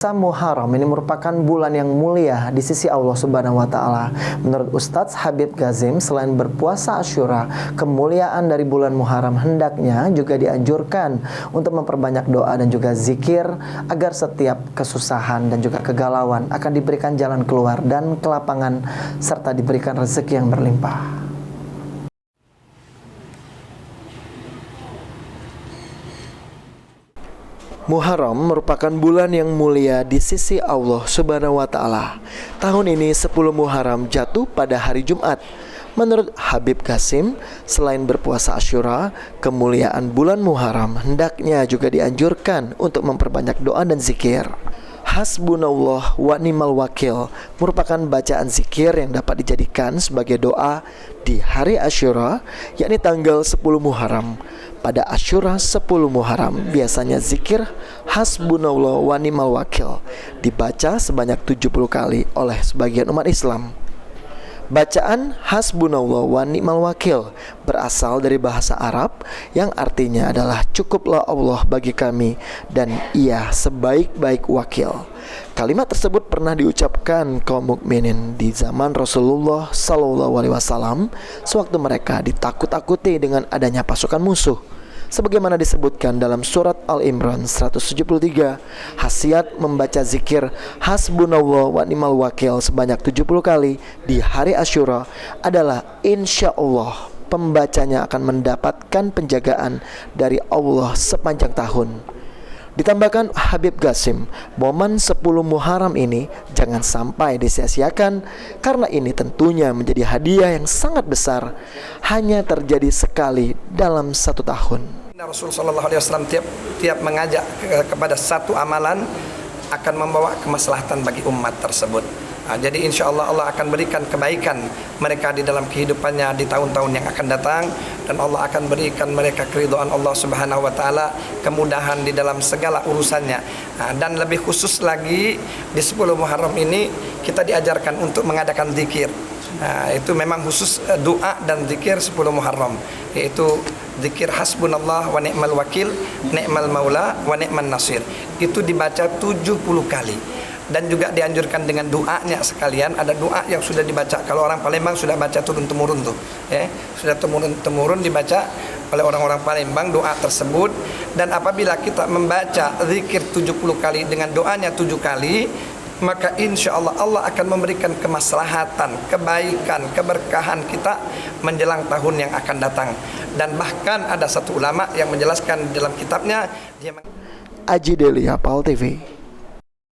Muharram ini merupakan bulan yang mulia di sisi Allah Subhanahu wa taala. Menurut Ustadz Habib Gazim, selain berpuasa Asyura, kemuliaan dari bulan Muharram hendaknya juga dianjurkan untuk memperbanyak doa dan juga zikir agar setiap kesusahan dan juga kegalauan akan diberikan jalan keluar dan kelapangan serta diberikan rezeki yang berlimpah. Muharram merupakan bulan yang mulia di sisi Allah Subhanahu wa taala. Tahun ini 10 Muharram jatuh pada hari Jumat. Menurut Habib Gazim, selain berpuasa Asyura, kemuliaan bulan Muharram hendaknya juga dianjurkan untuk memperbanyak doa dan zikir. Hasbunallah wa ni'mal wakil merupakan bacaan zikir yang dapat dijadikan sebagai doa di hari Asyura, yakni tanggal 10 Muharram. Pada Asyura 10 Muharram biasanya zikir Hasbunallah wa ni'mal wakil dibaca sebanyak 70 kali oleh sebagian umat Islam. Bacaan Hasbunallah wa ni'mal wakil berasal dari bahasa Arab yang artinya adalah cukuplah Allah bagi kami dan Ia sebaik-baik wakil. Kalimat tersebut pernah diucapkan kaum mukminin di zaman Rasulullah SAW sewaktu mereka ditakut-takuti dengan adanya pasukan musuh. Sebagaimana disebutkan dalam surat Al-Imran 173, khasiat membaca zikir Hasbunallah wa ni'mal wakil sebanyak 70 kali di hari Asyura adalah insya Allah pembacanya akan mendapatkan penjagaan dari Allah sepanjang tahun. Ditambahkan Habib Gazim, momen 10 Muharram ini jangan sampai disia-siakan karena ini tentunya menjadi hadiah yang sangat besar, hanya terjadi sekali dalam satu tahun. Rasulullah SAW tiap mengajak kepada satu amalan akan membawa kemaslahatan bagi umat tersebut. Jadi insya Allah Allah akan berikan kebaikan mereka di dalam kehidupannya di tahun-tahun yang akan datang, dan Allah akan berikan mereka keridhaan Allah Subhanahu wa taala, kemudahan di dalam segala urusannya. Dan lebih khusus lagi di 10 Muharram ini kita diajarkan untuk mengadakan zikir. Itu memang khusus doa dan zikir 10 Muharram, yaitu zikir Hasbunallah wa ni'mal wakil, ni'mal maula wa ni'man nasir. Itu dibaca 70 kali. Dan juga dianjurkan dengan doanya sekalian. Ada doa yang sudah dibaca, kalau orang Palembang sudah baca turun-temurun tuh, sudah temurun dibaca oleh orang-orang Palembang doa tersebut. Dan apabila kita membaca zikir 70 kali dengan doanya 7 kali, maka insya Allah Allah akan memberikan kemaslahatan, kebaikan, keberkahan kita menjelang tahun yang akan datang. Dan bahkan ada satu ulama yang menjelaskan dalam kitabnya, Aji Delia, PAL TV.